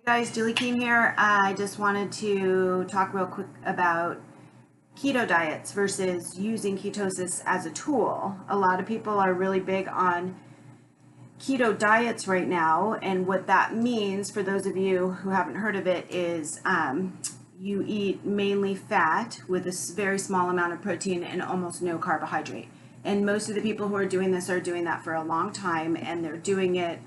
Hi guys, Juli Keene here. I just wanted to talk real quick about keto diets versus using ketosis as a tool. A lot of people are really big on keto diets right now, and what that means for those of you who haven't heard of it is you eat mainly fat with a very small amount of protein and almost no carbohydrate. And most of the people who are doing this are doing that for a long time, and they're doing it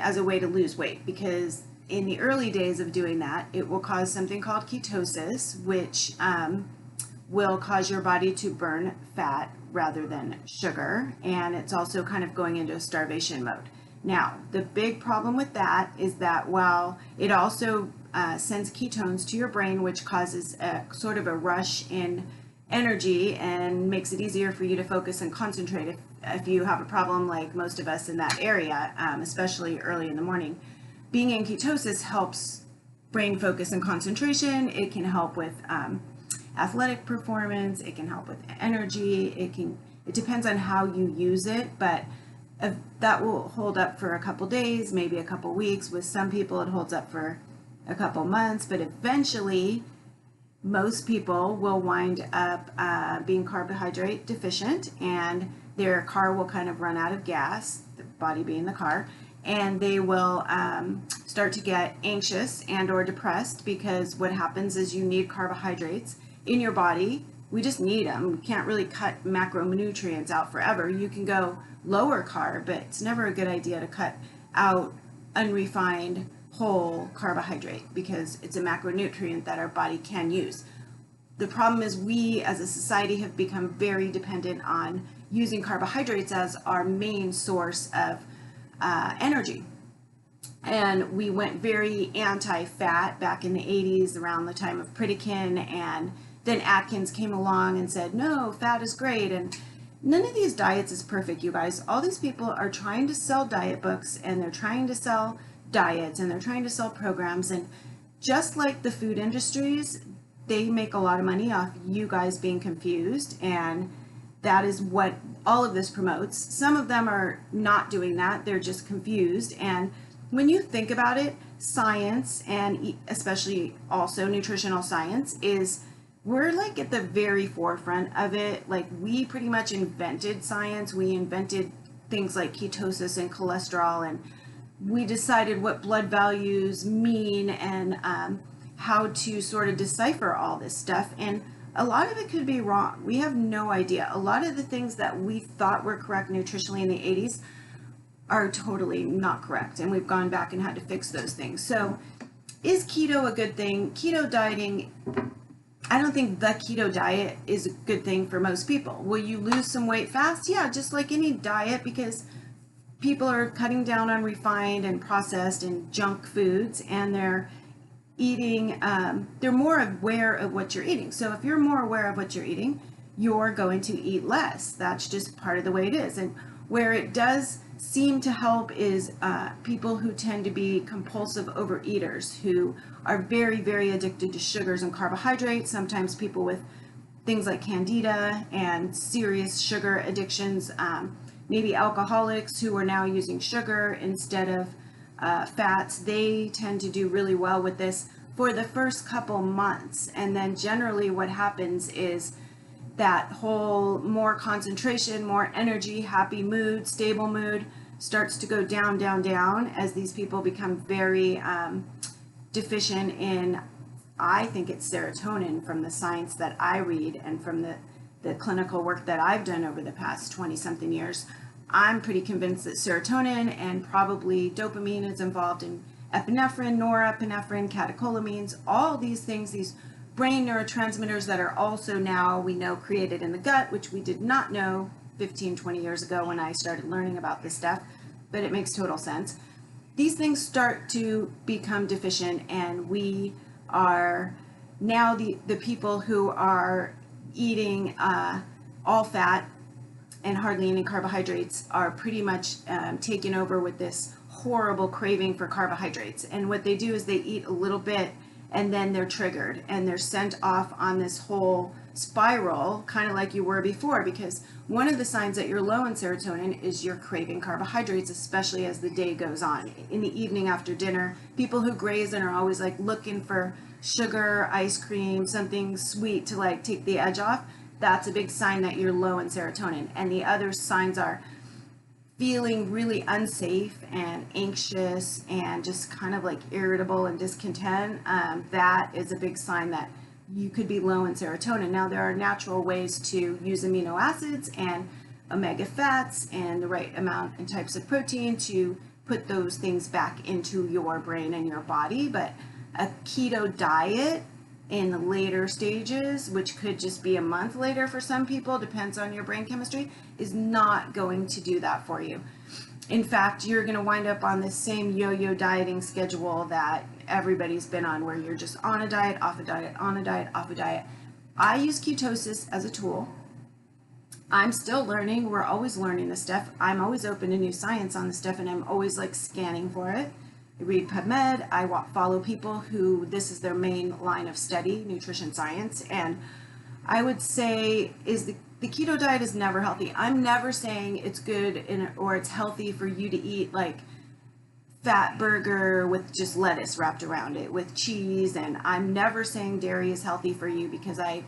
as a way to lose weight, because in the early days of doing that, it will cause something called ketosis, which will cause your body to burn fat rather than sugar. And it's also kind of going into a starvation mode. Now, the big problem with that is that while it also sends ketones to your brain, which causes a sort of a rush in energy and makes it easier for you to focus and concentrate if you have a problem like most of us in that area, especially early in the morning. Being in ketosis helps brain focus and concentration. It can help with athletic performance. It can help with energy. It depends on how you use it, but that will hold up for a couple days, maybe a couple weeks. With some people, it holds up for a couple months, but eventually most people will wind up being carbohydrate deficient, and their car will kind of run out of gas, the body being the car, and they will start to get anxious and or depressed, because what happens is you need carbohydrates in your body. We just need them. We can't really cut macronutrients out forever. You can go lower carb, but it's never a good idea to cut out unrefined whole carbohydrate, because it's a macronutrient that our body can use. The problem is we as a society have become very dependent on using carbohydrates as our main source of energy. And we went very anti-fat back in the 80s, around the time of Pritikin, and then Atkins came along and said, no, fat is great. And none of these diets is perfect, you guys. All these people are trying to sell diet books, and they're trying to sell diets, and they're trying to sell programs. And just like the food industries, they make a lot of money off you guys being confused, and that is what all of this promotes. Some of them are not doing that. They're just confused. And when you think about it, science, and especially also nutritional science, is we're like at the very forefront of it. Like, we pretty much invented science. We invented things like ketosis and cholesterol, and we decided what blood values mean, and how to sort of decipher all this stuff. And a lot of it could be wrong. We have no idea. A lot of the things that we thought were correct nutritionally in the 80s are totally not correct, and we've gone back and had to fix those things. So is keto a good thing? Keto dieting, I don't think the keto diet is a good thing for most people. Will you lose some weight fast? Yeah, just like any diet, because people are cutting down on refined and processed and junk foods, and they're eating, they're more aware of what you're eating. So if you're more aware of what you're eating, you're going to eat less. That's just part of the way it is. And where it does seem to help is people who tend to be compulsive overeaters, who are very, very addicted to sugars and carbohydrates. Sometimes people with things like candida and serious sugar addictions, maybe alcoholics who are now using sugar instead of fats. They tend to do really well with this for the first couple months, and then generally what happens is that whole more concentration, more energy, happy mood, stable mood starts to go down, down, down, as these people become very deficient in, I think it's serotonin, from the science that I read and from the clinical work that I've done over the past 20 something years. I'm pretty convinced that serotonin and probably dopamine is involved in epinephrine, norepinephrine, catecholamines, all these things, these brain neurotransmitters that are also now, we know, created in the gut, which we did not know 15, 20 years ago when I started learning about this stuff, but it makes total sense. These things start to become deficient, and we are now the people who are eating all fat and hardly any carbohydrates are pretty much taken over with this horrible craving for carbohydrates. And what they do is they eat a little bit, and then they're triggered, and they're sent off on this whole spiral kind of like you were before, because one of the signs that you're low in serotonin is you're craving carbohydrates, especially as the day goes on. In the evening after dinner, people who graze and are always like looking for sugar, ice cream, something sweet to like take the edge off, that's a big sign that you're low in serotonin. And the other signs are feeling really unsafe and anxious and just kind of like irritable and discontent. That is a big sign that you could be low in serotonin. Now, there are natural ways to use amino acids and omega fats and the right amount and types of protein to put those things back into your brain and your body, but a keto diet in the later stages, which could just be a month later for some people, depends on your brain chemistry, is not going to do that for you. In fact, you're going to wind up on the same yo-yo dieting schedule that everybody's been on, where you're just on a diet, off a diet, on a diet, off a diet. I use ketosis as a tool. I'm still learning. We're always learning this stuff. I'm always open to new science on this stuff, and I'm always like scanning for it. I read PubMed. I follow people who this is their main line of study, nutrition science. And I would say the keto diet is never healthy. I'm never saying it's good or it's healthy for you to eat like fat burger with just lettuce wrapped around it with cheese. And I'm never saying dairy is healthy for you, because I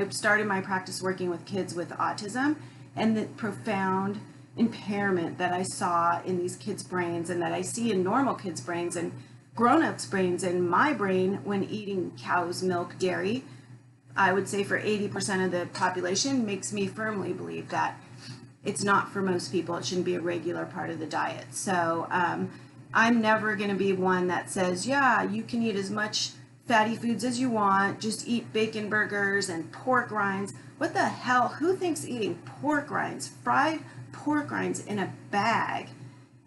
started my practice working with kids with autism, and the profound impairment that I saw in these kids' brains, and that I see in normal kids' brains and grown-ups' brains, and my brain when eating cow's milk, dairy, I would say for 80% of the population, makes me firmly believe that it's not for most people. It shouldn't be a regular part of the diet. So I'm never going to be one that says, yeah, you can eat as much fatty foods as you want, just eat bacon burgers and pork rinds. What the hell? Who thinks eating pork rinds, fried pork rinds in a bag?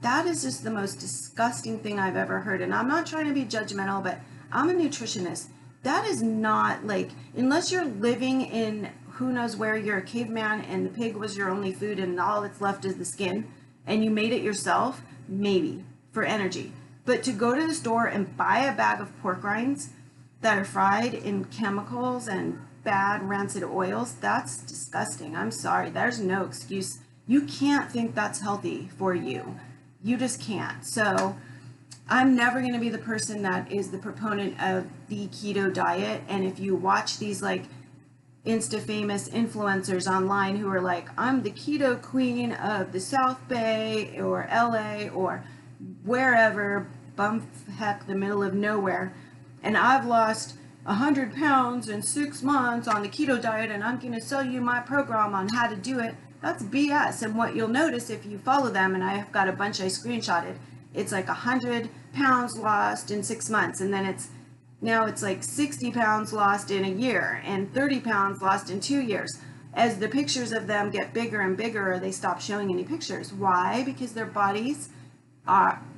That is just the most disgusting thing I've ever heard. And I'm not trying to be judgmental, but I'm a nutritionist. That is not like, unless you're living in who knows where, you're a caveman and the pig was your only food and all that's left is the skin, and you made it yourself, maybe for energy. But to go to the store and buy a bag of pork rinds that are fried in chemicals and bad rancid oils, that's disgusting. I'm sorry. There's no excuse. You can't think that's healthy for you. You just can't. So I'm never going to be the person that is the proponent of the keto diet. And if you watch these like Insta famous influencers online who are like, I'm the keto queen of the South Bay or LA or wherever, bump heck the middle of nowhere, and I've lost 100 pounds in 6 months on the keto diet, and I'm going to sell you my program on how to do it, that's BS. And what you'll notice if you follow them, and I've got a bunch I screenshotted, it's like 100 pounds lost in 6 months, and then now it's like 60 pounds lost in a year and 30 pounds lost in 2 years. As the pictures of them get bigger and bigger, they stop showing any pictures. Why? Because their bodies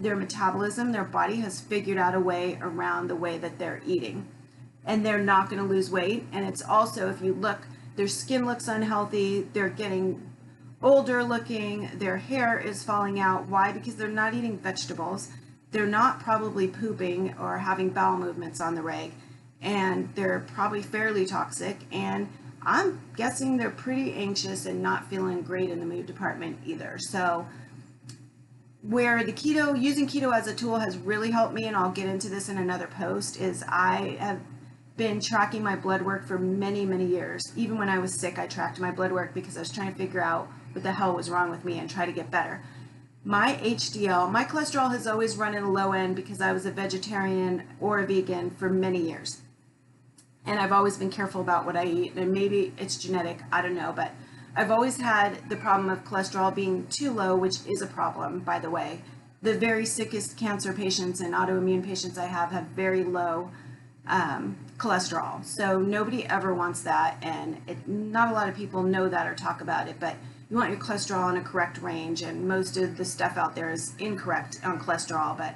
their metabolism, their body has figured out a way around the way that they're eating, and they're not going to lose weight. And it's also, if you look, their skin looks unhealthy, they're getting older looking, their hair is falling out. Why? Because they're not eating vegetables, they're not probably pooping or having bowel movements on the reg, and they're probably fairly toxic, and I'm guessing they're pretty anxious and not feeling great in the mood department either. So where using keto as a tool has really helped me, and I'll get into this in another post, is I have been tracking my blood work for many, many years. Even when I was sick, I tracked my blood work because I was trying to figure out what the hell was wrong with me and try to get better. My HDL, my cholesterol has always run in a low end because I was a vegetarian or a vegan for many years. And I've always been careful about what I eat, and maybe it's genetic, I don't know, but I've always had the problem of cholesterol being too low, which is a problem, by the way. The very sickest cancer patients and autoimmune patients I have very low cholesterol. So nobody ever wants that, and not a lot of people know that or talk about it, but you want your cholesterol in a correct range, and most of the stuff out there is incorrect on cholesterol. But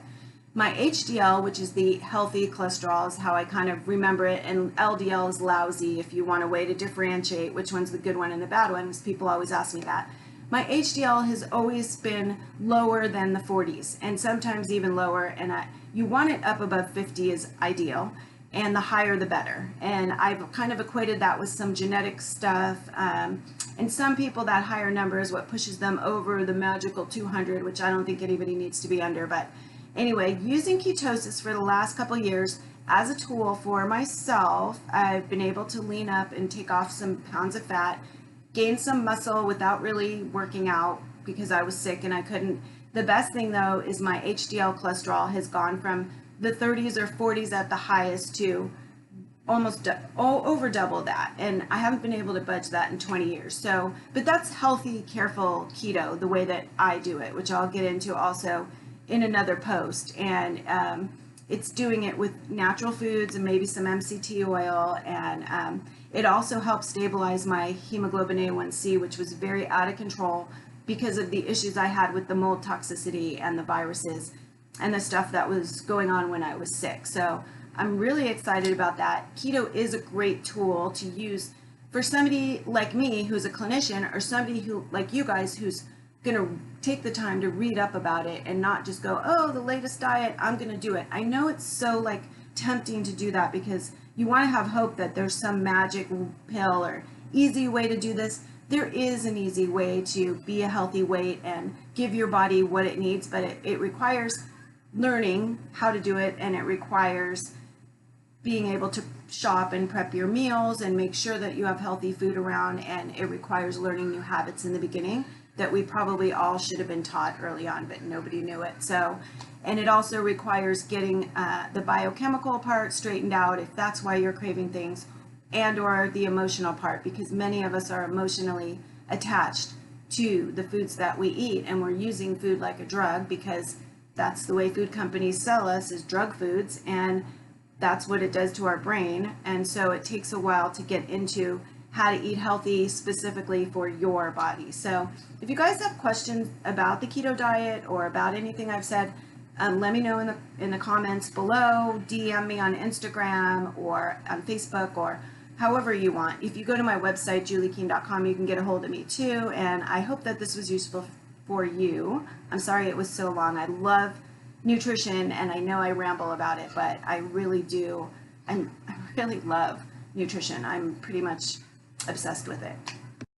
my HDL, which is the healthy cholesterol, is how I kind of remember it, and LDL is lousy if you want a way to differentiate which one's the good one and the bad one, because people always ask me that. My HDL has always been lower than the 40s, and sometimes even lower, and you want it up above 50 is ideal. and the higher the better. And I've kind of equated that with some genetic stuff. And some people, that higher number is what pushes them over the magical 200, which I don't think anybody needs to be under. But anyway, using ketosis for the last couple years as a tool for myself, I've been able to lean up and take off some pounds of fat, gain some muscle without really working out because I was sick and I couldn't. The best thing though is my HDL cholesterol has gone from the 30s or 40s at the highest to almost over double that, and I haven't been able to budge that in 20 years. So, but that's healthy, careful keto, the way that I do it, which I'll get into also in another post. And it's doing it with natural foods and maybe some MCT oil, and it also helps stabilize my hemoglobin A1C, which was very out of control because of the issues I had with the mold toxicity and the viruses and the stuff that was going on when I was sick. So I'm really excited about that. Keto is a great tool to use for somebody like me who's a clinician, or somebody who, like you guys, who's going to take the time to read up about it and not just go, oh, the latest diet, I'm going to do it. I know it's so like tempting to do that because you want to have hope that there's some magic pill or easy way to do this. There is an easy way to be a healthy weight and give your body what it needs, but it requires learning how to do it, and it requires being able to shop and prep your meals and make sure that you have healthy food around, and it requires learning new habits in the beginning that we probably all should have been taught early on, but nobody knew it. So, and it also requires getting the biochemical part straightened out if that's why you're craving things, and or the emotional part, because many of us are emotionally attached to the foods that we eat, and we're using food like a drug because that's the way food companies sell us, is drug foods, and that's what it does to our brain. And so it takes a while to get into how to eat healthy specifically for your body. So if you guys have questions about the keto diet or about anything I've said, let me know in the comments below. DM me on Instagram or on Facebook or however you want. If you go to my website, julikeene.com, you can get a hold of me too. And I hope that this was useful for you. I'm sorry it was so long. I love nutrition, and I know I ramble about it, but I really do. I really love nutrition. I'm pretty much obsessed with it.